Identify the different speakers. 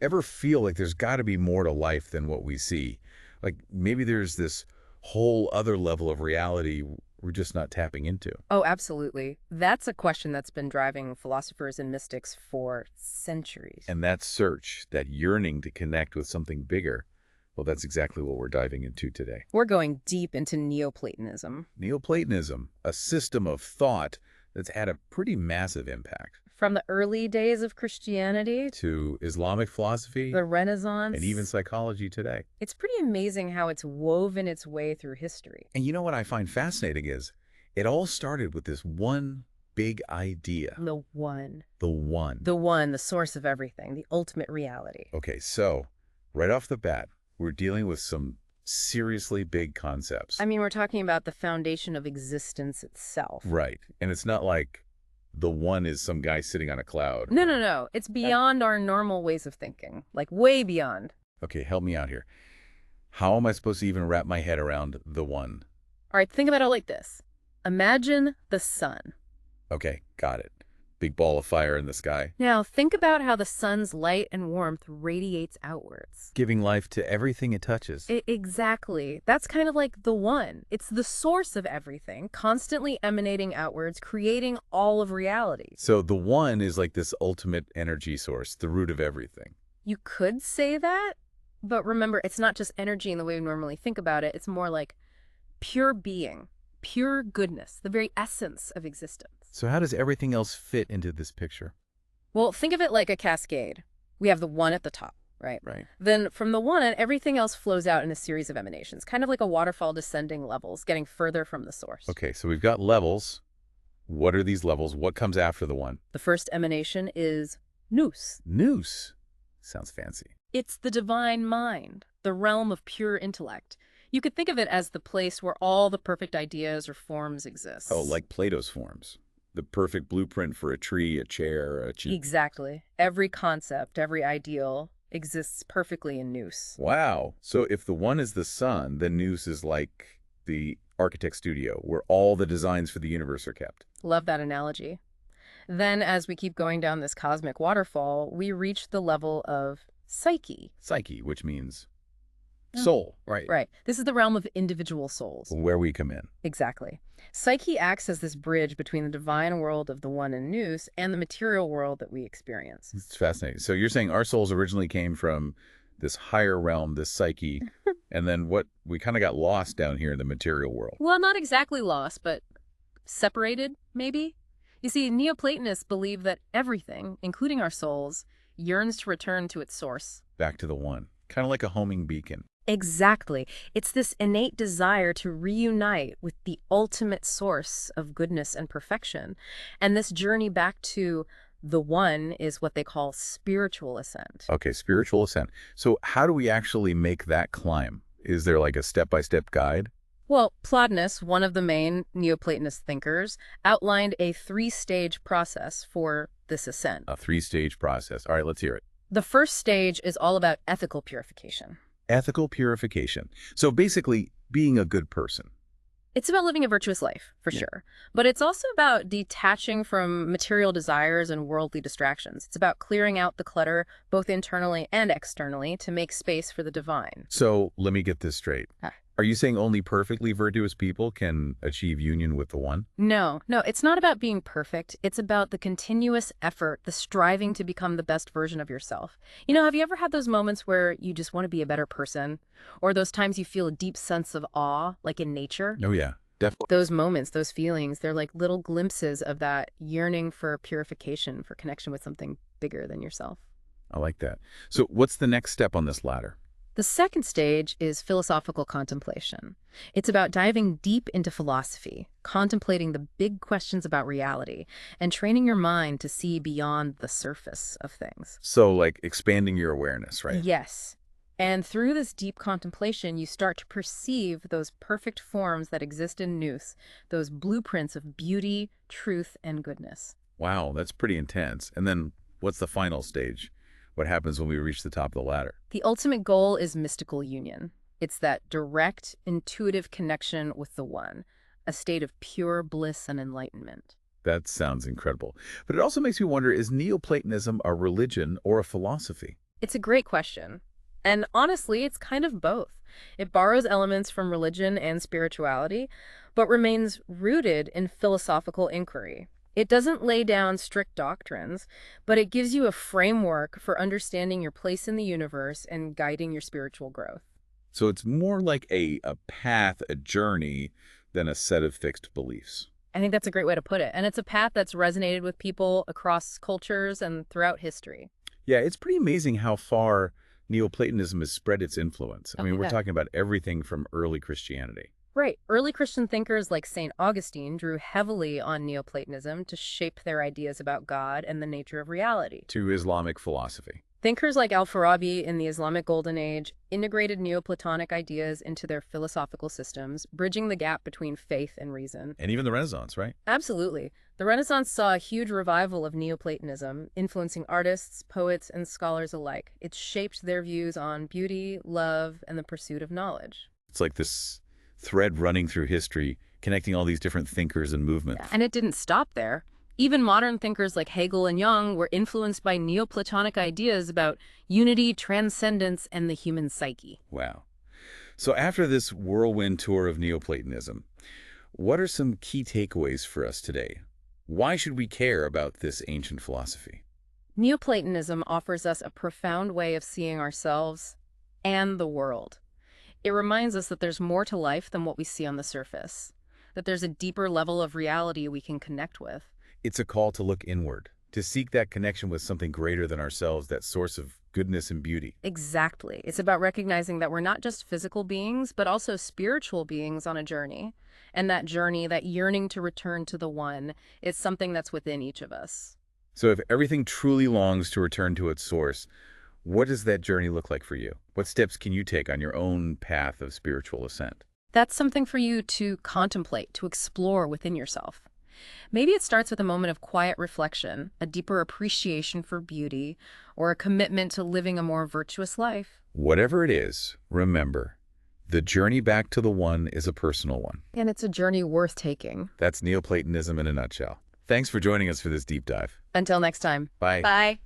Speaker 1: Ever feel like there's got to be more to life than what we see? Like maybe there's this whole other level of reality we're just not tapping into.
Speaker 2: Oh, absolutely. That's a question that's been driving philosophers and mystics for centuries.
Speaker 1: And that search, that yearning to connect with something bigger, well, that's exactly what we're diving into today.
Speaker 2: We're going deep into Neoplatonism.
Speaker 1: Neoplatonism, a system of thought that's had a pretty massive impact
Speaker 2: From the early days of Christianity,
Speaker 1: to Islamic philosophy
Speaker 2: the Renaissance,
Speaker 1: and even psychology today.
Speaker 2: it's pretty amazing how it's woven its way through history.
Speaker 1: And you know what I find fascinating is it all started with this one big idea.
Speaker 2: The one.
Speaker 1: The one.
Speaker 2: The one, the source of everything, the ultimate reality.
Speaker 1: Okay, so right off the bat, we're dealing with some seriously big concepts.
Speaker 2: I mean, we're talking about the foundation of existence itself.
Speaker 1: Right. And it's not like the one is some guy sitting on a cloud.
Speaker 2: No, no, no. It's beyond our normal ways of thinking, like way beyond.
Speaker 1: Okay, help me out here. How am I supposed to even wrap my head around the one?
Speaker 2: All right, think about it like this. Imagine the sun.
Speaker 1: Okay, got it. Big ball of fire in the sky,
Speaker 2: Now, think about how the sun's light and warmth radiates outwards.
Speaker 1: giving life to everything it touches.
Speaker 2: Exactly. That's kind of like the one. It's the source of everything, constantly emanating outwards, creating all of reality.
Speaker 1: So the one is like this ultimate energy source, the root of everything.
Speaker 2: You could say that, but remember, it's not just energy in the way we normally think about it. It's more like pure being, pure goodness, the very essence of existence.
Speaker 1: So how does everything else fit into this picture?
Speaker 2: Well, think of it like a cascade. We have the one at the top, right?
Speaker 1: Right.
Speaker 2: Then from the one, everything else flows out in a series of emanations, kind of like a waterfall descending levels, getting further from the source.
Speaker 1: Okay, so we've got levels. What are these levels? What comes after the one?
Speaker 2: The first emanation is Nous.
Speaker 1: Nous. Sounds fancy.
Speaker 2: It's the divine mind, the realm of pure intellect. You could think of it as the place where all the perfect ideas or forms exist.
Speaker 1: Oh, like Plato's forms. The perfect blueprint for a tree, a chair, a cheap.
Speaker 2: Exactly. Every concept, every ideal exists perfectly in Nous.
Speaker 1: Wow. So if the one is the sun, then Nous is like the architect's studio, where all the designs for the universe are kept.
Speaker 2: Love that analogy. Then, as we keep going down this cosmic waterfall, we reach the level of Psyche.
Speaker 1: Psyche, which means
Speaker 2: Oh.
Speaker 1: soul, right?
Speaker 2: Right. This is the realm of individual souls.
Speaker 1: Where we come in.
Speaker 2: Exactly. Psyche acts as this bridge between the divine world of the one in Nous and the material world that we experience.
Speaker 1: It's fascinating. So you're saying our souls originally came from this higher realm, this psyche, and then what we kind of got lost down here in the material world.
Speaker 2: Well, not exactly lost, but separated, maybe? You see, Neoplatonists believe that everything, including our souls, yearns to return to its source.
Speaker 1: Back to the one. Kind of like a homing beacon.
Speaker 2: Exactly. It's this innate desire to reunite with the ultimate source of goodness and perfection. And this journey back to the one is what they call spiritual ascent.
Speaker 1: Okay, spiritual ascent. So how do we actually make that climb? Is there like a step-by-step guide?
Speaker 2: Well, Plotinus, one of the main Neoplatonist thinkers, outlined a three-stage process for this ascent.
Speaker 1: A three-stage process. All right, let's hear it.
Speaker 2: The first stage is all about ethical purification.
Speaker 1: Ethical purification. So basically, being a good person.
Speaker 2: It's about living a virtuous life, for
Speaker 1: Yeah.
Speaker 2: sure. But it's also about detaching from material desires and worldly distractions. It's about clearing out the clutter, both internally and externally, to make space for the divine.
Speaker 1: So let me get this straight.
Speaker 2: Huh.
Speaker 1: Are you saying only perfectly virtuous people can achieve union with the one?
Speaker 2: No, it's not about being perfect. It's about the continuous effort, the striving to become the best version of yourself. You know, have you ever had those moments where you just want to be a better person? Or those times you feel a deep sense of awe, like in nature?
Speaker 1: Oh, yeah, definitely.
Speaker 2: Those moments, those feelings, they're like little glimpses of that yearning for purification, for connection with something bigger than yourself.
Speaker 1: I like that. So what's the next step on this ladder?
Speaker 2: The second stage is philosophical contemplation. It's about diving deep into philosophy, contemplating the big questions about reality, and training your mind to see beyond the surface of things.
Speaker 1: So like expanding your awareness, right?
Speaker 2: Yes. And through this deep contemplation, you start to perceive those perfect forms that exist in Nous, those blueprints of beauty, truth, and goodness.
Speaker 1: Wow, that's pretty intense. And then what's the final stage? What happens when we reach the top of the ladder?
Speaker 2: The ultimate goal is mystical union. It's that direct, intuitive connection with the one, a state of pure bliss and enlightenment.
Speaker 1: That sounds incredible. But it also makes me wonder, is Neoplatonism a religion or a philosophy?
Speaker 2: It's a great question. And honestly, it's kind of both. It borrows elements from religion and spirituality, but remains rooted in philosophical inquiry. It doesn't lay down strict doctrines, but it gives you a framework for understanding your place in the universe and guiding your spiritual growth.
Speaker 1: So it's more like a path, a journey, than a set of fixed beliefs.
Speaker 2: I think that's a great way to put it. And it's a path that's resonated with people across cultures and throughout history.
Speaker 1: Yeah, it's pretty amazing how far Neoplatonism has spread its influence. I
Speaker 2: Oh,
Speaker 1: mean, we're
Speaker 2: yeah.
Speaker 1: talking about everything from early Christianity
Speaker 2: Right. Early Christian thinkers like St. Augustine drew heavily on Neoplatonism to shape their ideas about God and the nature of reality.
Speaker 1: to Islamic philosophy.
Speaker 2: Thinkers like Al-Farabi in the Islamic Golden Age integrated Neoplatonic ideas into their philosophical systems, bridging the gap between faith and reason.
Speaker 1: And even the Renaissance, right?
Speaker 2: Absolutely. The Renaissance saw a huge revival of Neoplatonism, influencing artists, poets, and scholars alike. It shaped their views on beauty, love, and the pursuit of knowledge.
Speaker 1: It's like this thread running through history, connecting all these different thinkers and movements.
Speaker 2: And it didn't stop there. Even modern thinkers like Hegel and Jung were influenced by Neoplatonic ideas about unity, transcendence, and the human psyche.
Speaker 1: Wow. So after this whirlwind tour of Neoplatonism, what are some key takeaways for us today? Why should we care about this ancient philosophy?
Speaker 2: Neoplatonism offers us a profound way of seeing ourselves and the world. It reminds us that there's more to life than what we see on the surface, that there's a deeper level of reality we can connect with.
Speaker 1: It's a call to look inward, to seek that connection with something greater than ourselves, that source of goodness and beauty.
Speaker 2: Exactly. It's about recognizing that we're not just physical beings, but also spiritual beings on a journey. And that journey, that yearning to return to the one, is something that's within each of us.
Speaker 1: So if everything truly longs to return to its source, what does that journey look like for you? What steps can you take on your own path of spiritual ascent?
Speaker 2: That's something for you to contemplate, to explore within yourself. Maybe it starts with a moment of quiet reflection, a deeper appreciation for beauty, or a commitment to living a more virtuous life.
Speaker 1: Whatever it is, remember, the journey back to the one is a personal one.
Speaker 2: And it's a journey worth taking.
Speaker 1: That's Neoplatonism in a nutshell. Thanks for joining us for this deep dive.
Speaker 2: Until next time.
Speaker 1: Bye.
Speaker 2: Bye.